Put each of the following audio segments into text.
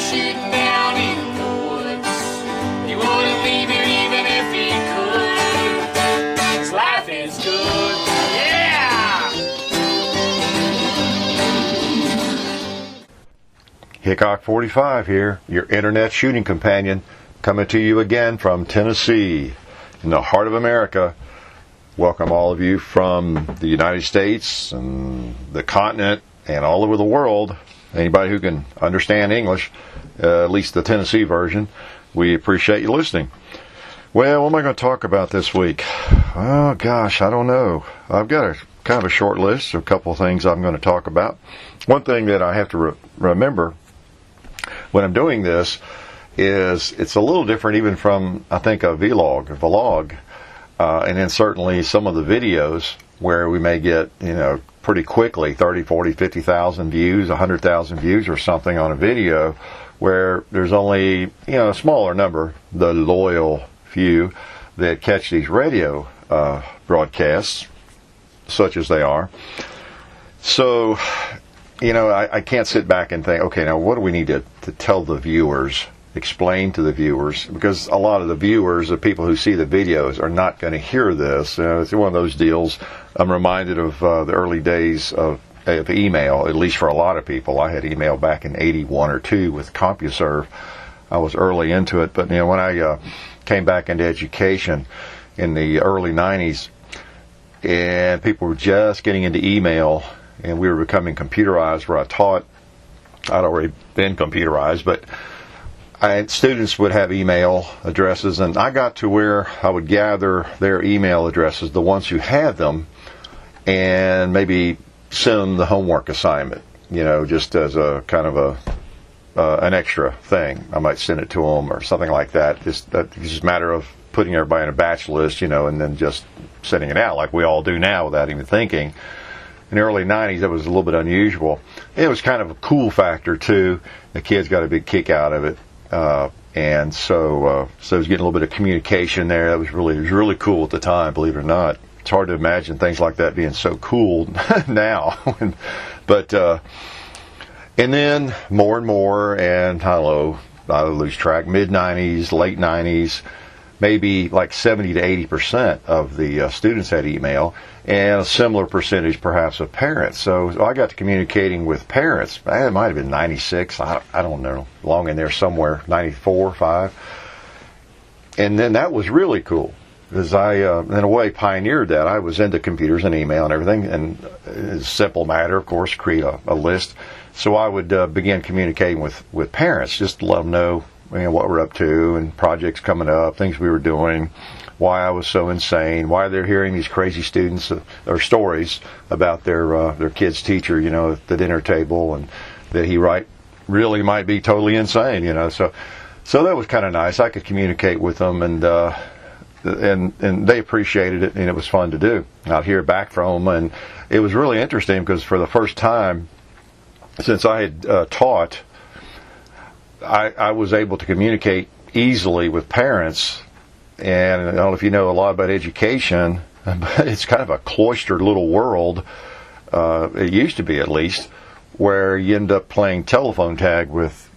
shooting down in the woods. He wouldn't leave it even if he could. 'Cause life is good, yeah! Hickok45 here, your internet shooting companion, coming to you again from Tennessee, in the heart of America. Welcome all of you from the United States and the continent and all over the world. Anybody who can understand English, at least the Tennessee version, we appreciate you listening. Well, what am I going to talk about this week? Oh gosh, I don't know. I've got a kind of a short list of a couple of things I'm going to talk about. One thing that I have to remember when I'm doing this is it's a little different even from, I think, a vlog, and then certainly some of the videos where we may get, pretty quickly 30, 40, 50,000 views, 100,000 views or something on a video, where there's only, a smaller number, the loyal few, that catch these radio broadcasts, such as they are. So, I can't sit back and think, okay, now what do we need to tell the viewers, explain to the viewers, because a lot of the viewers, the people who see the videos, are not going to hear this. It's one of those deals. I'm reminded of the early days of email, at least for a lot of people. I had email back in 81 or 2 with CompuServe. I was early into it, but when I came back into education in the early 90s, and people were just getting into email, and we were becoming computerized, where I taught. I'd already been computerized, but students would have email addresses, and I got to where I would gather their email addresses, the ones who had them, and maybe send them the homework assignment, just as a kind of an extra thing. I might send it to them or something like that. It's just a matter of putting everybody in a batch list, and then just sending it out like we all do now without even thinking. In the early 90s, that was a little bit unusual. It was kind of a cool factor, too. The kids got a big kick out of it. And so it was getting a little bit of communication there. It was really cool at the time, believe it or not. It's hard to imagine things like that being so cool now. But and then more and more, and I lose track, mid-90s, late 90s, maybe like 70 to 80% of the students had email, and a similar percentage perhaps of parents. So I got to communicating with parents. It might have been 96, I don't know, along in there somewhere, 94, 5. And then that was really cool, because I, in a way, pioneered that. I was into computers and email and everything, and it's a simple matter, of course, create a list. So I would begin communicating with parents, just to let them know what we're up to, and projects coming up, things we were doing, why I was so insane, why they're hearing these crazy students or stories about their kid's teacher, at the dinner table, and that he really might be totally insane, So that was kind of nice. I could communicate with them, and they appreciated it, and it was fun to do. I'd hear back from them, and it was really interesting, because for the first time since I had taught, I was able to communicate easily with parents. And I don't know if you know a lot about education, but it's kind of a cloistered little world. It used to be, at least, where you end up playing telephone tag with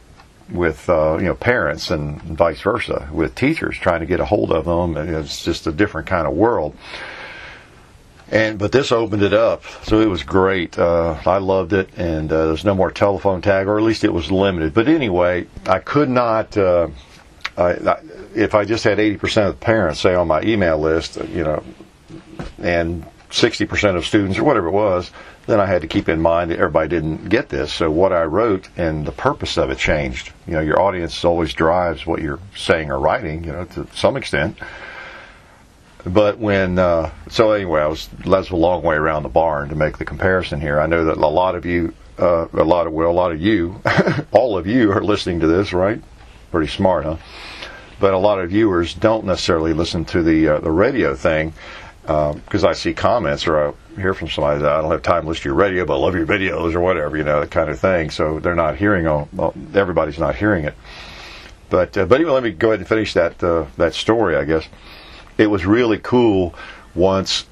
parents, and vice versa with teachers, trying to get a hold of them. And it's just a different kind of world. But this opened it up, so it was great. I loved it, and there's no more telephone tag, or at least it was limited. But anyway, I could not. If I just had 80% of the parents, say, on my email list, and 60% of students, or whatever it was, then I had to keep in mind that everybody didn't get this. So what I wrote and the purpose of it changed. Your audience always drives what you're saying or writing, to some extent. But so anyway, that's a long way around the barn to make the comparison here. I know that a lot of you, all of you are listening to this, right? Pretty smart, huh? But a lot of viewers don't necessarily listen to the radio thing, because I see comments, or I hear from somebody that I don't have time to listen to your radio, but I love your videos, or whatever, that kind of thing. So they're not hearing everybody's not hearing it. But anyway, let me go ahead and finish that story, I guess. It was really cool once,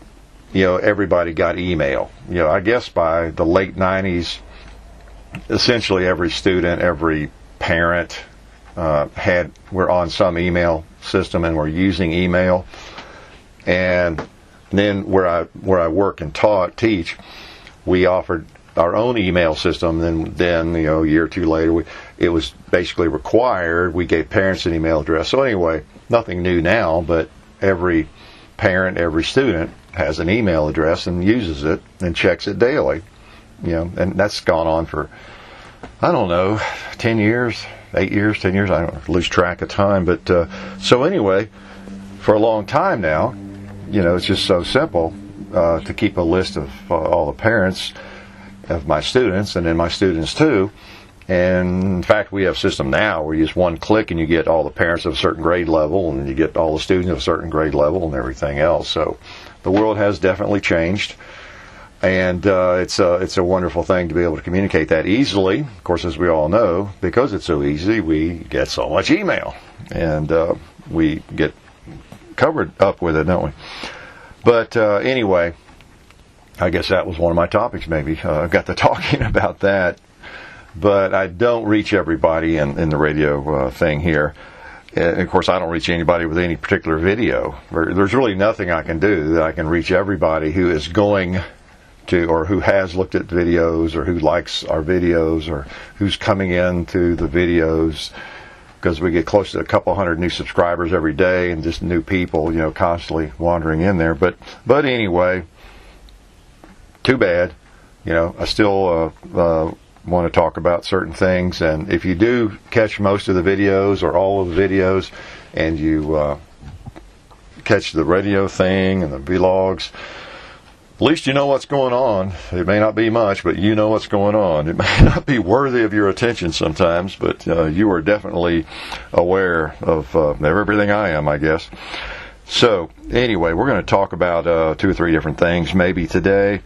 everybody got email. I guess by the late 90s, essentially every student, every parent we're on some email system and we're using email, and then where I work and teach, we offered our own email system. Then a year or two later, it was basically required. We gave parents an email address. So anyway, nothing new now, but every parent, every student has an email address and uses it and checks it daily. And that's gone on for, I don't know, 10 years, 8 years, 10 years. I don't lose track of time. But so anyway, for a long time now, it's just so simple to keep a list of all the parents of my students, and then my students too. And in fact, we have a system now where you just one click and you get all the parents of a certain grade level, and you get all the students of a certain grade level and everything else. So the world has definitely changed, and it's a wonderful thing to be able to communicate that easily. Of course, as we all know, because it's so easy, we get so much email, and we get covered up with it, don't we? But anyway, I guess that was one of my topics. Maybe I got to talking about that, but I don't reach everybody in the radio thing here. And of course, I don't reach anybody with any particular video. There's really nothing I can do that I can reach everybody who is going to, or who has looked at videos, or who likes our videos, or who's coming into the videos, because we get close to a couple hundred new subscribers every day, and just new people, constantly wandering in there. But anyway, too bad. I still want to talk about certain things, and if you do catch most of the videos or all of the videos, and you catch the radio thing and the vlogs, at least you know what's going on. It may not be much, but you know what's going on. It may not be worthy of your attention sometimes, but you are definitely aware of everything I am, I guess. So anyway, we're going to talk about 2 or 3 different things maybe today.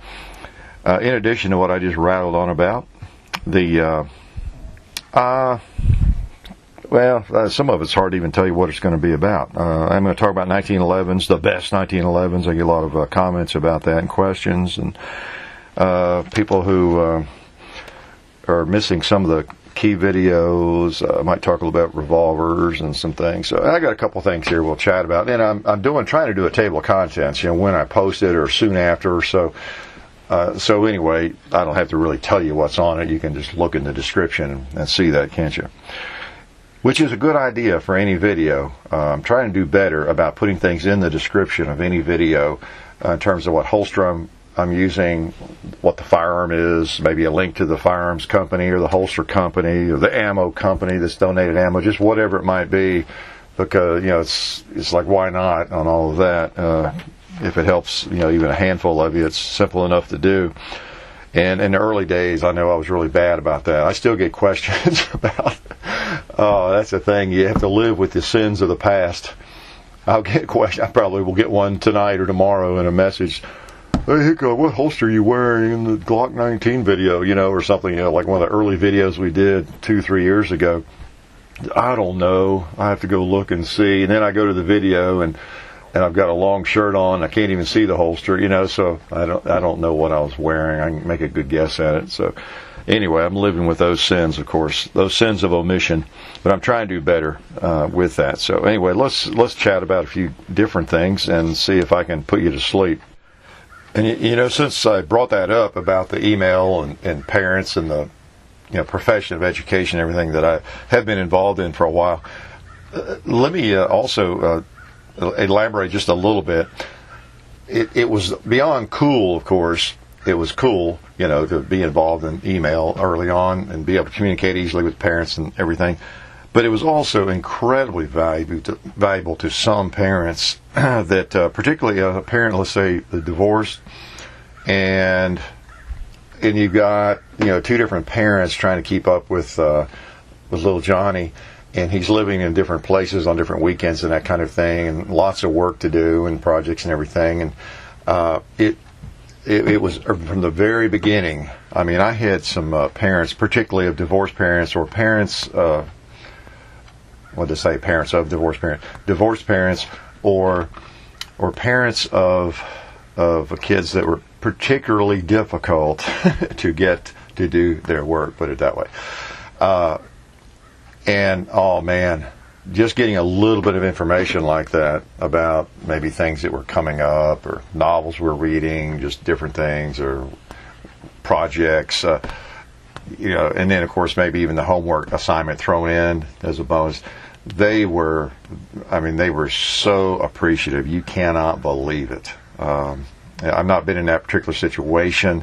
In addition to what I just rattled on about, some of it's hard to even tell you what it's going to be about. I'm going to talk about 1911s, the best 1911s. I get a lot of comments about that and questions, and people who are missing some of the key videos. I might talk a little about revolvers and some things. So I got a couple things here we'll chat about. And I'm trying to do a table of contents, when I post it or soon after or so. So anyway, I don't have to really tell you what's on it. You can just look in the description and see that, can't you? Which is a good idea for any video. I'm trying to do better about putting things in the description of any video in terms of what holster I'm using, what the firearm is, maybe a link to the firearms company or the holster company or the ammo company that's donated ammo, just whatever it might be, because it's like, why not on all of that? If it helps, even a handful of you, it's simple enough to do. And in the early days, I know I was really bad about that. I still get questions about, that's the thing, you have to live with the sins of the past. I'll get questions. I probably will get one tonight or tomorrow in a message. Hey, Hickok, what holster are you wearing in the Glock 19 video, or something, like one of the early videos we did 2-3 years ago. I don't know. I have to go look and see. And then I go to the video and I've got a long shirt on. I can't even see the holster, so I don't know what I was wearing. I can make a good guess at it. So anyway, I'm living with those sins, of course, those sins of omission, but I'm trying to do better with that. So anyway, let's chat about a few different things and see if I can put you to sleep. And since I brought that up about the email and parents and the profession of education, everything that I have been involved in for a while, let me also elaborate just a little bit. It was beyond cool, of course. It was cool, to be involved in email early on and be able to communicate easily with parents and everything. But it was also incredibly valuable to some parents that, particularly a parent, let's say, divorced, and you've got 2 different parents trying to keep up with little Johnny. And he's living in different places on different weekends and that kind of thing, and lots of work to do and projects and everything. And it was from the very beginning. I mean, I had some parents, particularly of divorced parents or parents, parents of divorced parents, or parents of kids that were particularly difficult to get to do their work. Put it that way. And oh man, just getting a little bit of information like that about maybe things that were coming up or novels we're reading, just different things or projects, and then of course maybe even the homework assignment thrown in as a bonus. They were so appreciative. You cannot believe it. I've not been in that particular situation,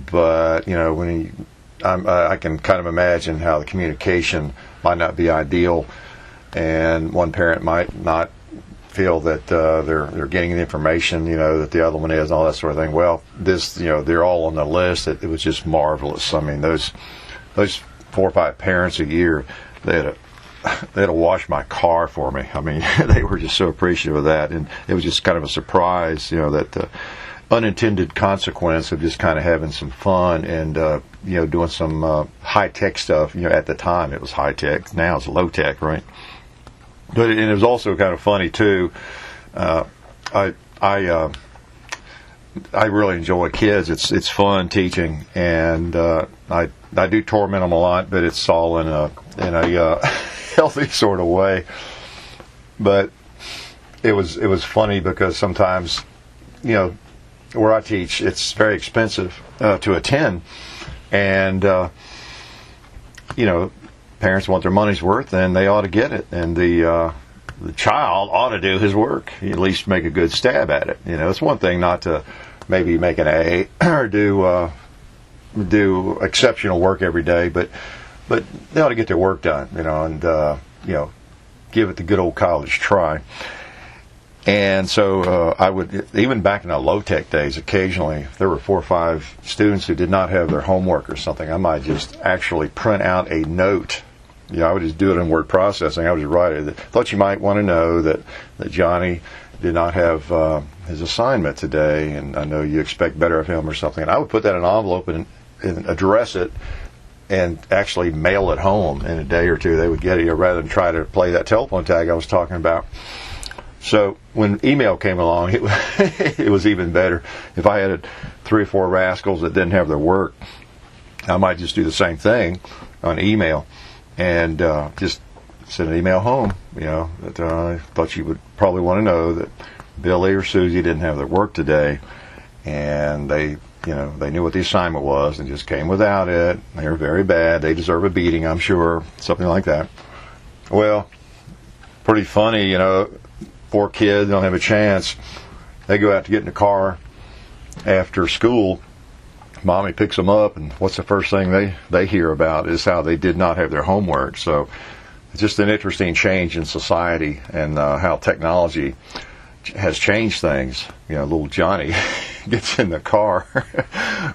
but I can kind of imagine how the communication might not be ideal, and one parent might not feel that they're getting the information, that the other one is, and all that sort of thing. Well, this, they're all on the list. It was just marvelous. I mean, those 4 or 5 parents a year, they had to wash my car for me. I mean, they were just so appreciative of that, and it was just kind of a surprise, that unintended consequence of just kind of having some fun and doing some high-tech stuff. At the time it was high-tech. Now it's low-tech, right? But it was also kind of funny too. I really enjoy kids. It's fun teaching, and I do torment them a lot, but it's all in a healthy sort of way. But it was funny because sometimes, where I teach, it's very expensive to attend, and parents want their money's worth, and they ought to get it, and the child ought to do his work, at least make a good stab at it. It's one thing not to maybe make an A or do exceptional work every day, but they ought to get their work done, and give it the good old college try. And so I would, even back in the low-tech days, occasionally there were 4 or 5 students who did not have their homework or something. I might just actually print out a note. I would just do it in word processing. I would just write it. Thought you might want to know that Johnny did not have his assignment today, and I know you expect better of him or something. And I would put that in an envelope and address it and actually mail it home in a day or two. They would get it, rather than try to play that telephone tag I was talking about. So when email came along, it was even better. If I had 3 or 4 rascals that didn't have their work, I might just do the same thing on email and just send an email home. That I thought you would probably want to know that Billy or Susie didn't have their work today, and they knew what the assignment was and just came without it. They were very bad. They deserve a beating, I'm sure, something like that. Well, pretty funny, 4 kids don't have a chance. They go out to get in the car after school. Mommy picks them up, and what's the first thing they hear about is how they did not have their homework. So it's just an interesting change in society and how technology has changed things. Little Johnny gets in the car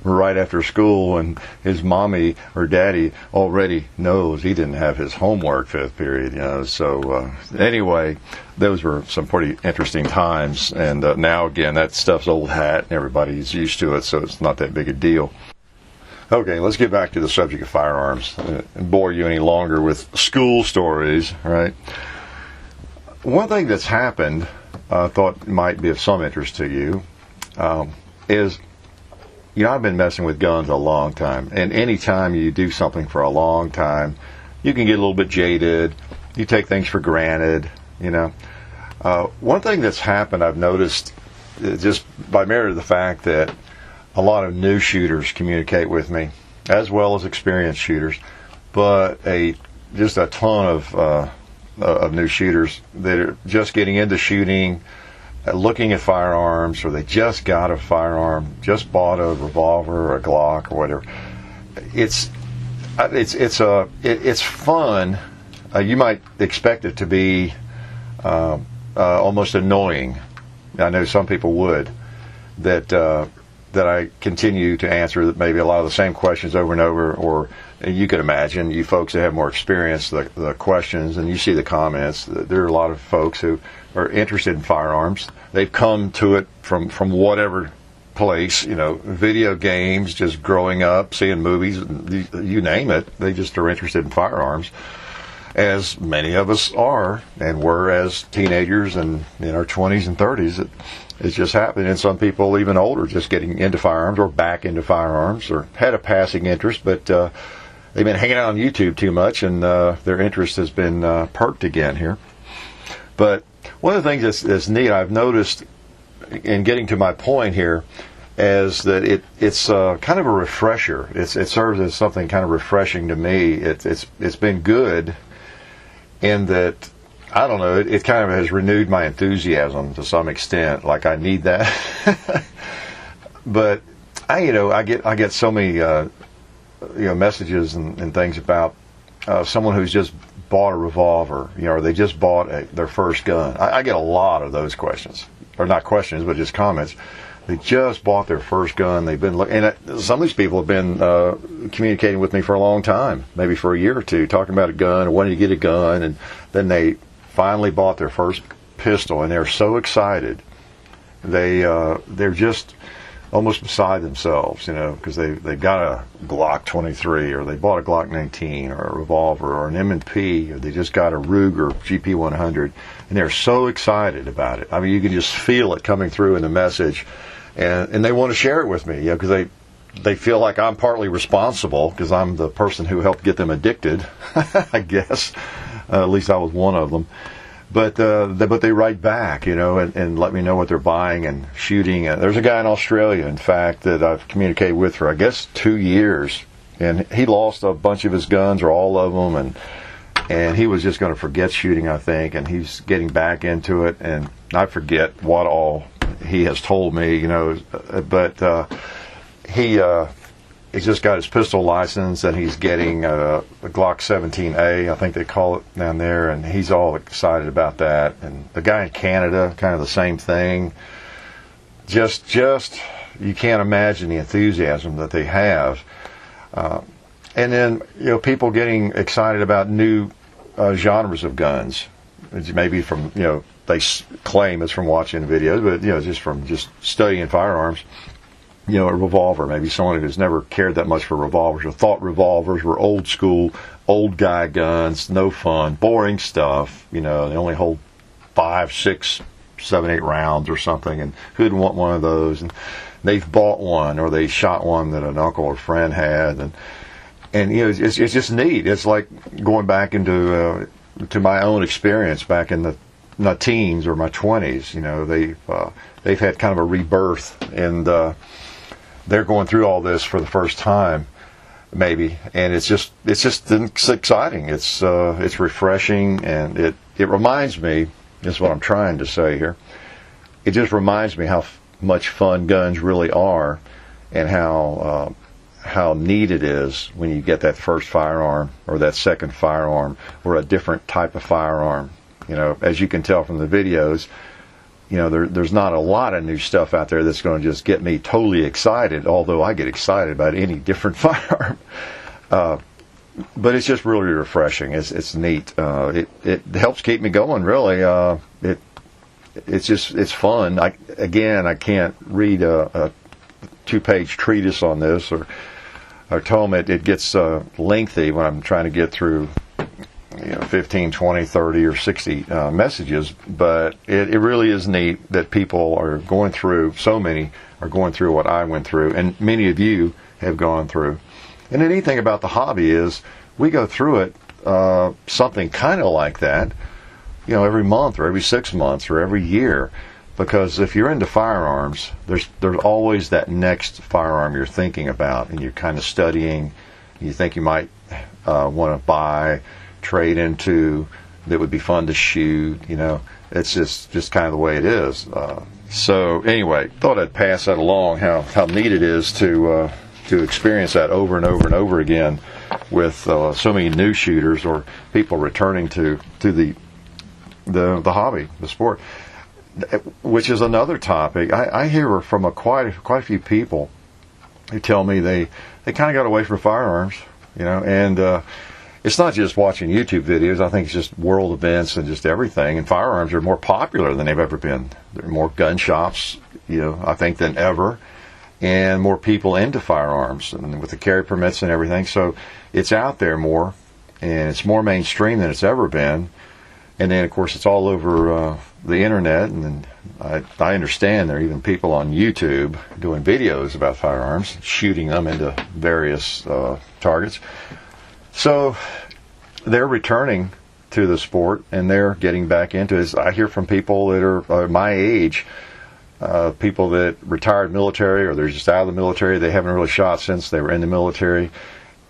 right after school, and his mommy or daddy already knows he didn't have his homework 5th period. So anyway, those were some pretty interesting times, and now again that stuff's old hat and everybody's used to it, so it's not that big a deal. Okay, let's get back to the subject of firearms and bore you any longer with school stories, right? One thing that's happened I thought might be of some interest to you is, I've been messing with guns a long time, and any time you do something for a long time, you can get a little bit jaded. You take things for granted, One thing that's happened, I've noticed, just by merit of the fact that a lot of new shooters communicate with me, as well as experienced shooters, but just a ton of new shooters that are just getting into shooting, looking at firearms, or they just got a firearm, just bought a revolver or a Glock or whatever. It's fun. You might expect it to be almost annoying. I know some people would, that I continue to answer maybe a lot of the same questions over and over, or you can imagine, you folks that have more experience, the questions, and you see the comments. There are a lot of folks who are interested in firearms. They've come to it from whatever place, video games, just growing up, seeing movies, you name it. They just are interested in firearms, as many of us are and were as teenagers and in our 20s and 30s. It's just happened. And some people even older just getting into firearms or back into firearms, or had a passing interest, but they've been hanging out on YouTube too much, and their interest has been perked again here. But one of the things that's neat, I've noticed in getting to my point here, is that it's kind of a refresher. It serves as something kind of refreshing to me. It's been good in that, I don't know, it kind of has renewed my enthusiasm to some extent. Like, I need that. But I get so many messages and things about someone who's just bought a revolver, or they just bought their first gun. I get a lot of those questions, or not questions, but just comments. They just bought their first gun. They've been looking, and some of these people have been communicating with me for a long time, maybe for a year or two, talking about a gun or wanting to get a gun, and then they finally bought their first pistol, and they're so excited. They're just almost beside themselves, because they've got a Glock 23, or they bought a Glock 19, or a revolver, or an M&P, or they just got a Ruger GP 100, and they're so excited about it. I mean, you can just feel it coming through in the message, and they want to share it with me, because they feel like I'm partly responsible, because I'm the person who helped get them addicted, I guess. At least I was one of them. But they write back, and let me know what they're buying and shooting. There's a guy in Australia, in fact, that I've communicated with for, I guess, 2 years. And he lost a bunch of his guns, or all of them, and he was just going to forget shooting, I think. And he's getting back into it, and I forget what all he has told me, but he's just got his pistol license, and he's getting a Glock 17A, I think they call it down there, and he's all excited about that. And the guy in Canada, kind of the same thing. Just you can't imagine the enthusiasm that they have. And then people getting excited about new genres of guns. It's maybe from they claim it's from watching videos, but just from just studying firearms. A revolver, maybe someone who's never cared that much for revolvers, or thought revolvers were old school, old guy guns, no fun, boring stuff. They only hold 5, 6, 7, 8 rounds or something, and who'd want one of those? And they've bought one, or they shot one that an uncle or friend had, and it's just neat. It's like going back into to my own experience back in my teens or my 20s. They've had kind of a rebirth, and they're going through all this for the first time, maybe, and it's just exciting. It's refreshing, and it reminds me. This is what I'm trying to say here. It just reminds me how much fun guns really are, and how neat it is when you get that first firearm, or that second firearm, or a different type of firearm. As you can tell from the videos. There's not a lot of new stuff out there that's going to just get me totally excited, although I get excited about any different firearm. But it's just really refreshing. It's neat. It helps keep me going, really. It's fun. I can't read a 2-page treatise on this, or tell them it gets lengthy when I'm trying to get through 15, 20, 30, or 60 messages, but it really is neat that people are going through, so many are going through what I went through, and many of you have gone through. And the neat thing about the hobby is we go through it, something kind of like that, every month, or every 6 months, or every year, because if you're into firearms, there's always that next firearm you're thinking about, and you're kind of studying. You think you might want to buy, trade into, that would be fun to shoot. It's just kind of the way it is. So anyway, thought I'd pass that along, how neat it is to experience that over and over and over again with so many new shooters, or people returning to the hobby, the sport, which is another topic. I hear from quite a few people who tell me they kind of got away from firearms, and it's not just watching YouTube videos. I think it's just world events and just everything. And firearms are more popular than they've ever been. There are more gun shops, I think, than ever, and more people into firearms, and with the carry permits and everything. So it's out there more, and it's more mainstream than it's ever been. And then, of course, it's all over the internet. And I understand there are even people on YouTube doing videos about firearms, shooting them into various targets. So they're returning to the sport, and they're getting back into it. I hear from people that are my age, people that retired military or they're just out of the military. They haven't really shot since they were in the military,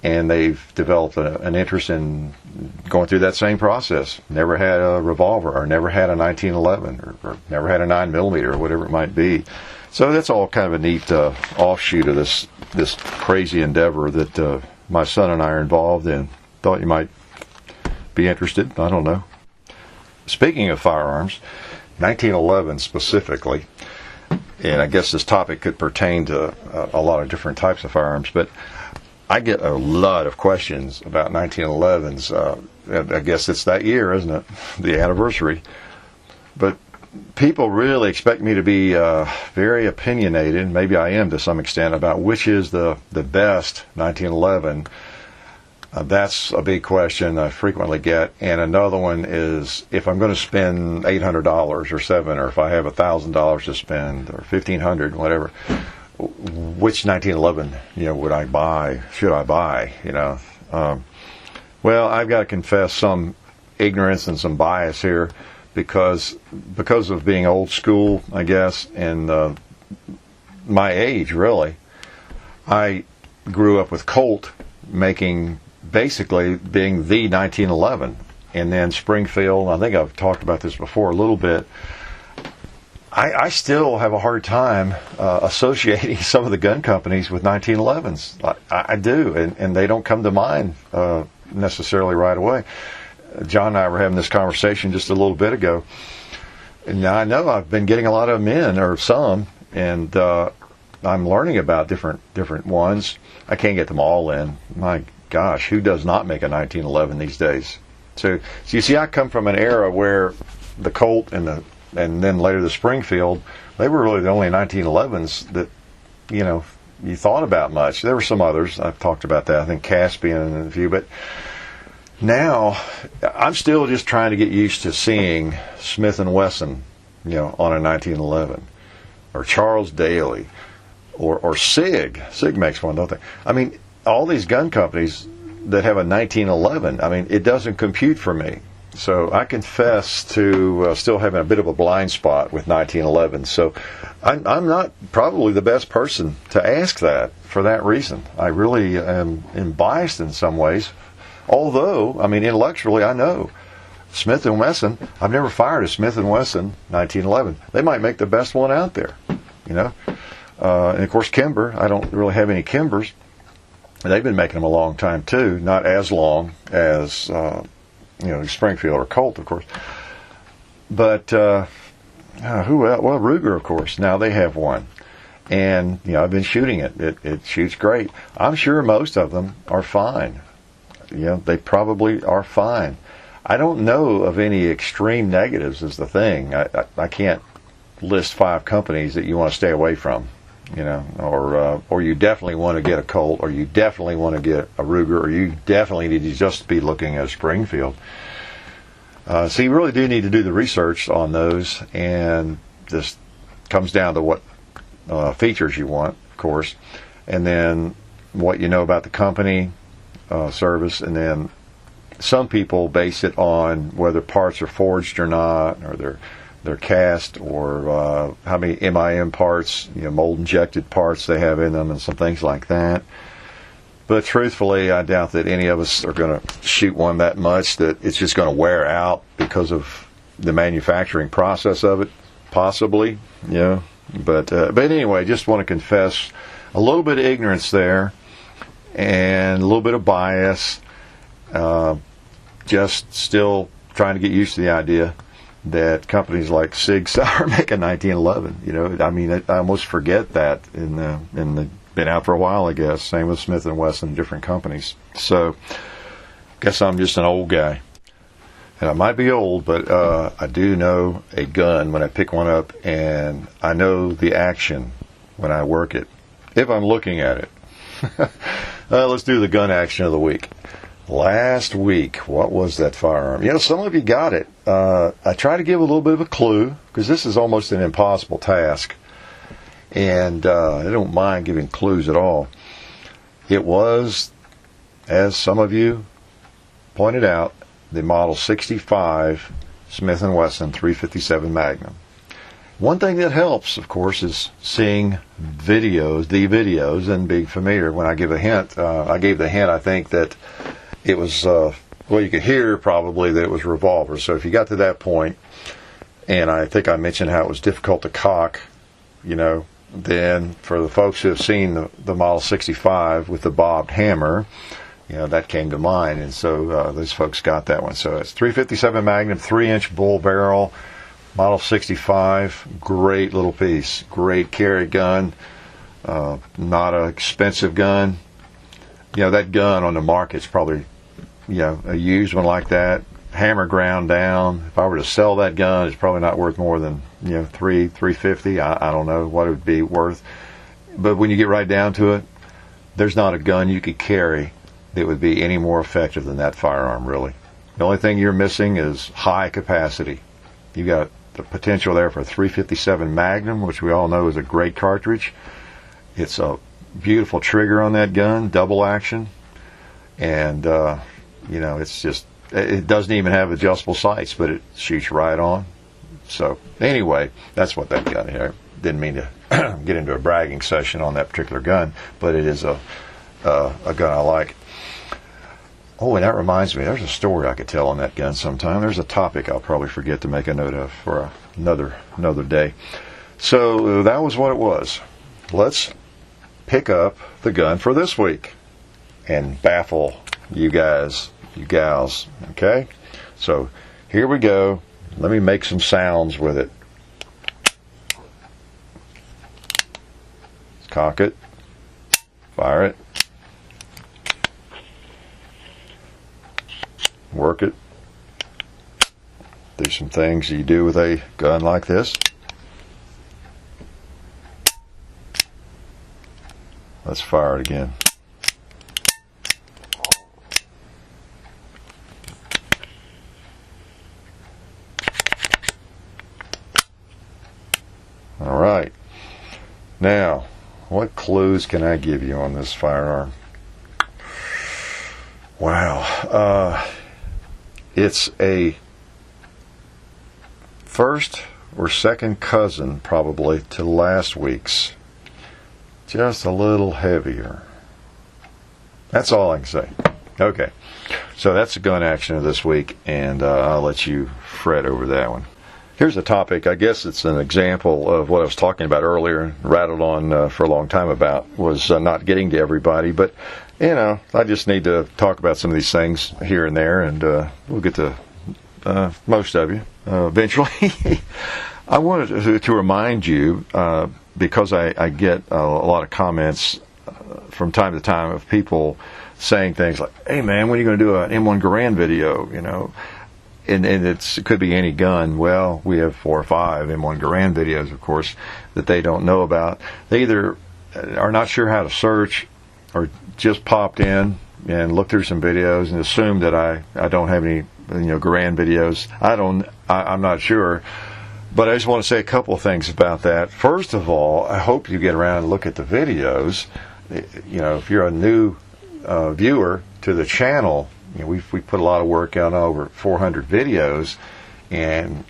and they've developed an interest in going through that same process. Never had a revolver, or never had a 1911, or never had a 9mm, or whatever it might be. So that's all kind of a neat offshoot of this crazy endeavor that my son and I are involved in. Thought you might be interested. I don't know. Speaking of firearms, 1911 specifically, and I guess this topic could pertain to a lot of different types of firearms, but I get a lot of questions about 1911s. I guess it's that year, isn't it? The anniversary. But people really expect me to be very opinionated, maybe I am to some extent, about which is the best 1911. That's a big question I frequently get. And another one is, if I'm going to spend $800 or $700, or if I have $1,000 to spend, or $1,500, whatever, which 1911, would I buy? Should I buy? Well, I've got to confess some ignorance and some bias here, because of being old school, I guess, and my age, really. I grew up with Colt basically being the 1911, and then Springfield. I think I've talked about this before a little bit. I still have a hard time associating some of the gun companies with 1911s. I do, and they don't come to mind necessarily right away. John and I were having this conversation just a little bit ago, and I know I've been getting a lot of them in, or some, and I'm learning about different ones. I can't get them all in. My gosh, who does not make a 1911 these days? So you see, I come from an era where the Colt and then later the Springfield, they were really the only 1911s that, you thought about much. There were some others. I've talked about that. I think Caspian and a few. But now, I'm still just trying to get used to seeing Smith & Wesson, on a 1911. Or Charles Daly. Or SIG. SIG makes one, don't they? I mean, all these gun companies that have a 1911, it doesn't compute for me. So I confess to still having a bit of a blind spot with 1911. So I'm not probably the best person to ask that for that reason. I really am biased in some ways. Although, intellectually, I know Smith & Wesson. I've never fired a Smith & Wesson 1911. They might make the best one out there, And of course, Kimber. I don't really have any Kimbers. They've been making them a long time too. Not as long as Springfield or Colt, of course. But who else? Well, Ruger, of course. Now they have one, and I've been shooting it. It shoots great. I'm sure most of them are fine. They probably are fine. I don't know of any extreme negatives. Is the thing. I can't list 5 companies that you want to stay away from. Or you definitely want to get a Colt, or you definitely want to get a Ruger, or you definitely need to just be looking at a Springfield. So you really do need to do the research on those, and this comes down to what features you want, of course, and then what you know about the company, service, and then some people base it on whether parts are forged or not, or they're cast, or how many MIM parts, mold injected parts they have in them, and some things like that. But truthfully, I doubt that any of us are going to shoot one that much that it's just going to wear out because of the manufacturing process of it, possibly, But anyway, just want to confess a little bit of ignorance there, and a little bit of bias. Just still trying to get used to the idea that companies like Sig Sauer make a 1911. I almost forget that been out for a while, I guess. Same with Smith & Wesson, different companies. So, guess I'm just an old guy. And I might be old, but I do know a gun when I pick one up, and I know the action when I work it, if I'm looking at it. Let's do the gun action of the week. Last week, what was that firearm? Some of you got it. I try to give a little bit of a clue, because this is almost an impossible task. And I don't mind giving clues at all. It was, as some of you pointed out the Model 65 Smith & Wesson 357 Magnum. One thing that helps, of course, is seeing the videos, and being familiar. When I give a hint, I gave the hint, I think, that it was, you could hear probably that it was revolver. So if you got to that point, and I think I mentioned how it was difficult to cock, then for the folks who have seen the Model 65 with the bobbed hammer, that came to mind. And so those folks got that one. So it's 357 Magnum, 3-inch bull barrel, Model 65, great little piece, great carry gun, not an expensive gun. That gun on the market's probably, a used one like that, hammer ground down. If I were to sell that gun, it's probably not worth more than, $350. I don't know what it would be worth. But when you get right down to it, there's not a gun you could carry that would be any more effective than that firearm, really. The only thing you're missing is high capacity. You got the potential there for a 357 Magnum, which we all know is a great cartridge. It's a beautiful trigger on that gun, double action, and it's just, it doesn't even have adjustable sights, but it shoots right on. So anyway, that's what that gun here. Didn't mean to get into a bragging session on that particular gun, but it is a gun I like. Oh, and that reminds me, there's a story I could tell on that gun sometime. There's a topic I'll probably forget to make a note of for another day. So that was what it was. Let's pick up the gun for this week and baffle you guys, you gals. Okay? So here we go. Let me make some sounds with it. Let's cock it. Fire it. Work it. Do some things you do with a gun like this. Let's fire it again. All right. Now, what clues can I give you on this firearm? Wow. It's a first or second cousin, probably, to last week's. Just a little heavier. That's all I can say. Okay. So that's the gun action of this week, and I'll let you fret over that one. Here's a topic, I guess it's an example of what I was talking about earlier and rattled on for a long time about, was not getting to everybody, but I just need to talk about some of these things here and there, and we'll get to most of you eventually. I wanted to remind you, because I get a lot of comments from time to time of people saying things like, hey man, when are you going to do an M1 Garand video, and it could be any gun. Well, we have 4 or 5 M1 Garand videos, of course, that they don't know about. They either are not sure how to search, or just popped in and looked through some videos and assumed that I don't have any Garand videos. I'm not sure, but I just want to say a couple of things about that. First of all, I hope you get around and look at the videos. If you're a new viewer to the channel, we put a lot of work out, over 400 videos, and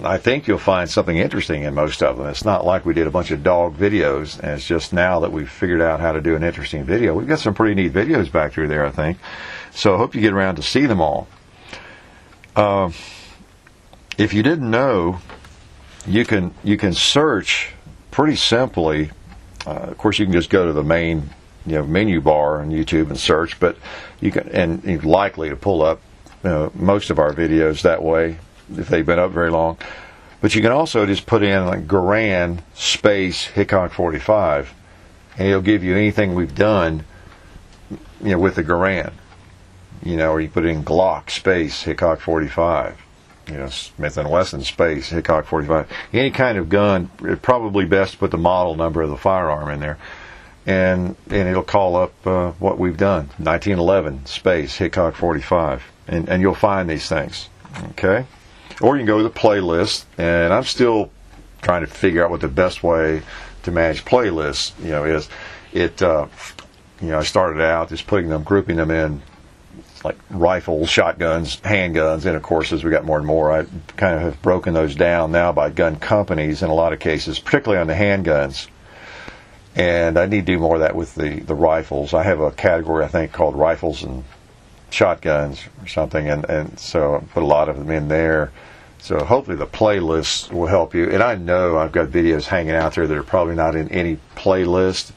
I think you'll find something interesting in most of them. It's not like we did a bunch of dog videos, and it's just now that we've figured out how to do an interesting video. We've got some pretty neat videos back through there, I think. So I hope you get around to see them all. If you didn't know, you can search pretty simply. Of course, you can just go to the main menu bar on YouTube and search, but you can, and you're likely to pull up most of our videos that way if they've been up very long. But you can also just put in like Garand space Hickok45, and it'll give you anything we've done with the Garand. Or you put in Glock space Hickok45, Smith & Wesson space Hickok45. Any kind of gun, it's probably best to put the model number of the firearm in there. And it'll call up what we've done, 1911 space Hickok45, and you'll find these things, okay? Or you can go to the playlist, and I'm still trying to figure out what the best way to manage playlists, is. I started out just grouping them in like rifles, shotguns, handguns, and of course as we got more and more, I kind of have broken those down now by gun companies in a lot of cases, particularly on the handguns. And I need to do more of that with the rifles. I have a category I think called rifles and shotguns or something, and so I put a lot of them in there. So hopefully the playlist will help you. And I know I've got videos hanging out there that are probably not in any playlist.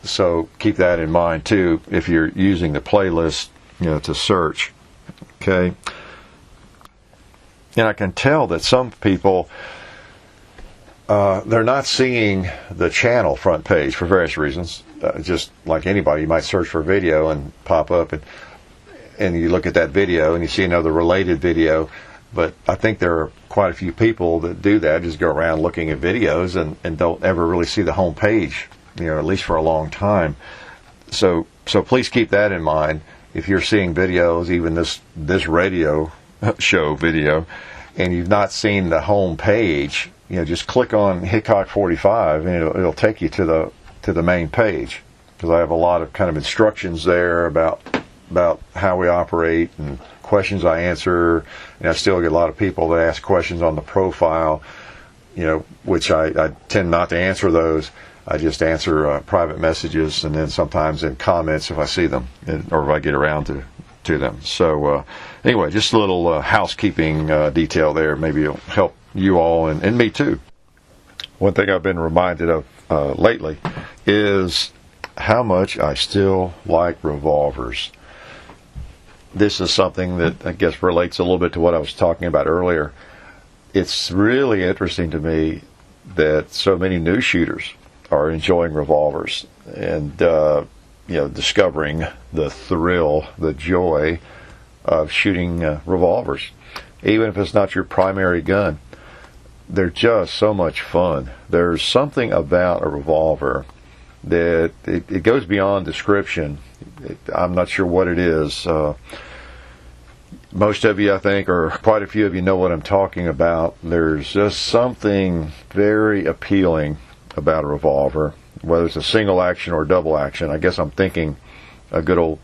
So keep that in mind too if you're using the playlist, to search. Okay. And I can tell that some people, they're not seeing the channel front page for various reasons. Just like anybody, you might search for a video and pop up, and you look at that video and you see another related video. But I think there are quite a few people that do that, just go around looking at videos and don't ever really see the home page, at least for a long time. So please keep that in mind. If you're seeing videos, even this radio show video, and you've not seen the home page, just click on Hickok45 and it'll take you to the main page, because I have a lot of kind of instructions there about how we operate and questions I answer. And I still get a lot of people that ask questions on the profile, which I tend not to answer those. I just answer private messages, and then sometimes in comments if I see them or if I get around to them. So anyway, just a little housekeeping detail there. Maybe it'll help you all and me too. One thing I've been reminded of lately is how much I still like revolvers. This is something that I guess relates a little bit to what I was talking about earlier. It's really interesting to me that so many new shooters are enjoying revolvers and discovering the thrill, the joy of shooting revolvers. Even if it's not your primary gun, they're just so much fun. There's something about a revolver that it goes beyond description. I'm not sure what it is. Most of you, I think, or quite a few of you know what I'm talking about. There's just something very appealing about a revolver, whether it's a single action or double action. I guess I'm thinking a good old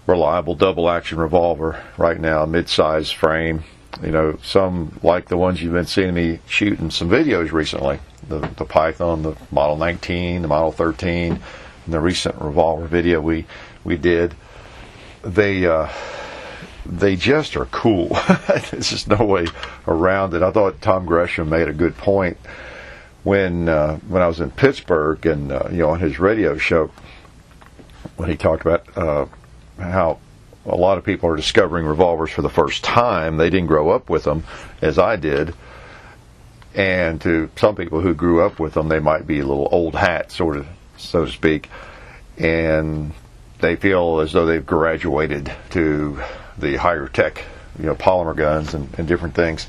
reliable double action revolver right now, mid-size frame. Some like the ones you've been seeing me shoot in some videos recently. The Python, the Model 19, the Model 13, and the recent revolver video we did. They just are cool. There's just no way around it. I thought Tom Gresham made a good point when I was in Pittsburgh and on his radio show, when he talked about how a lot of people are discovering revolvers for the first time. They didn't grow up with them as I did. And to some people who grew up with them, they might be a little old hat, sort of, so to speak. And they feel as though they've graduated to the higher tech, polymer guns and different things.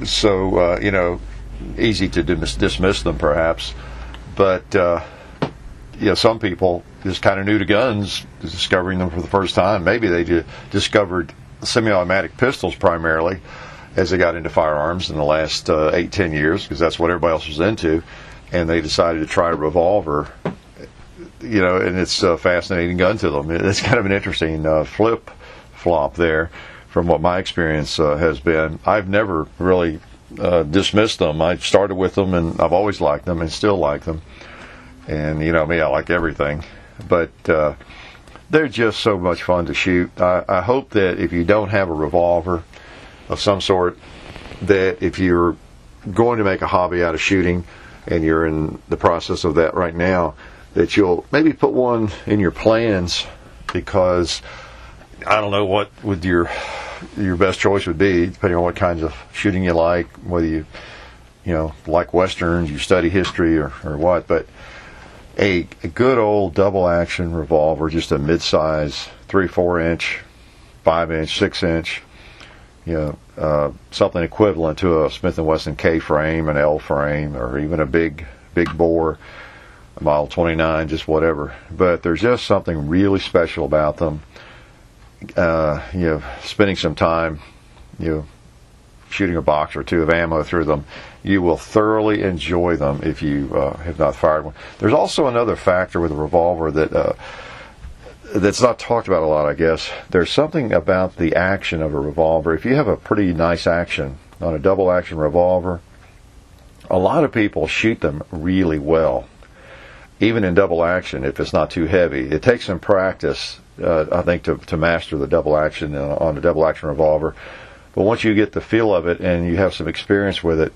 So, easy to dismiss them perhaps. But, some people just kind of new to guns, discovering them for the first time. Maybe they discovered semi-automatic pistols primarily as they got into firearms in the last 8-10 years, because that's what everybody else was into, and they decided to try a revolver, and it's a fascinating gun to them. It's kind of an interesting flip-flop there from what my experience has been. I've never really dismissed them. I started with them, and I've always liked them and still like them. And me, I like everything. But they're just so much fun to shoot. I hope that if you don't have a revolver of some sort, that if you're going to make a hobby out of shooting and you're in the process of that right now, that you'll maybe put one in your plans, because I don't know what would your best choice would be, depending on what kinds of shooting you like, whether you like westerns, you study history or what. But a good old double action revolver, just a mid-size 3-4 inch, 5-inch, 6-inch, something equivalent to a Smith & Wesson K frame, an L frame, or even a big bore, a Model 29, just whatever. But there's just something really special about them. Spending some time, shooting a box or two of ammo through them, you will thoroughly enjoy them if you have not fired one. There's also another factor with a revolver that that's not talked about a lot, I guess. There's something about the action of a revolver. If you have a pretty nice action on a double action revolver, a lot of people shoot them really well, even in double action if it's not too heavy. It takes some practice, I think, to master the double action on a double action revolver. But once you get the feel of it and you have some experience with it,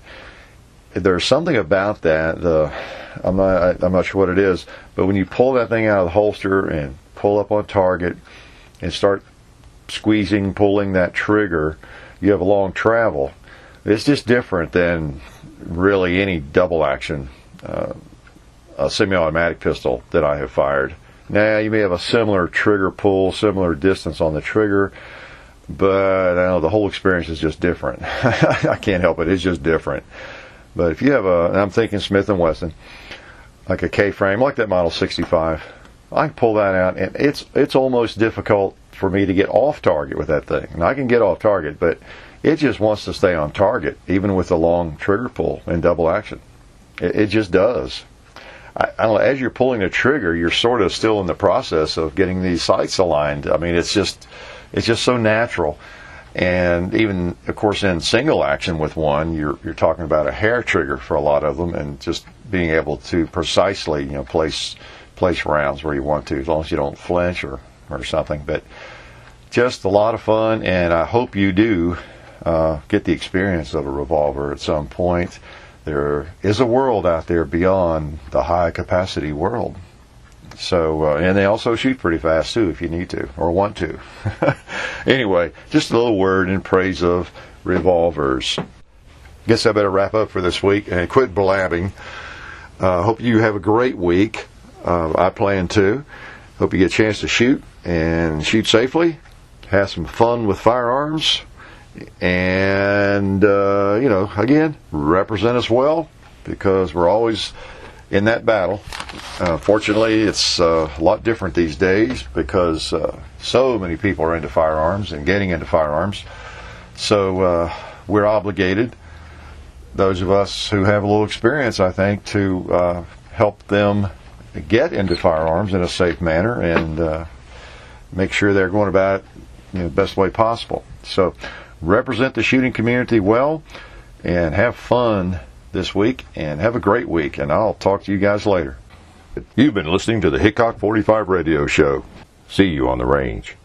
there's something about that. I'm not sure what it is, but when you pull that thing out of the holster and pull up on target and start squeezing, pulling that trigger, you have a long travel. It's just different than really any double action a semi-automatic pistol that I have fired. Now, you may have a similar trigger pull, similar distance on the trigger, but I don't know, the whole experience is just different. I can't help it. It's just different. But if you have and I'm thinking Smith & Wesson, like a K-frame, like that Model 65, I can pull that out, and it's almost difficult for me to get off target with that thing. And I can get off target, but it just wants to stay on target, even with a long trigger pull in double action. It just does. I don't know, as you're pulling the trigger, you're sort of still in the process of getting these sights aligned. I mean, it's just so natural. And even, of course, in single action with one, you're talking about a hair trigger for a lot of them, and just being able to precisely, place rounds where you want to, as long as you don't flinch or something. But just a lot of fun, and I hope you do get the experience of a revolver at some point. There is a world out there beyond the high capacity world. So, and they also shoot pretty fast too, if you need to or want to. Anyway, just a little word in praise of revolvers. Guess I better wrap up for this week and quit blabbing. Hope you have a great week. I plan to. Hope you get a chance to shoot and shoot safely. Have some fun with firearms. And, again, represent us well, because we're always in that battle. Fortunately, it's a lot different these days, because so many people are into firearms and getting into firearms. So we're obligated, those of us who have a little experience, I think, to help them get into firearms in a safe manner and make sure they're going about it the best way possible. So represent the shooting community well, and have fun this week, and have a great week, and I'll talk to you guys later. You've been listening to the Hickok45 Radio Show. See you on the range.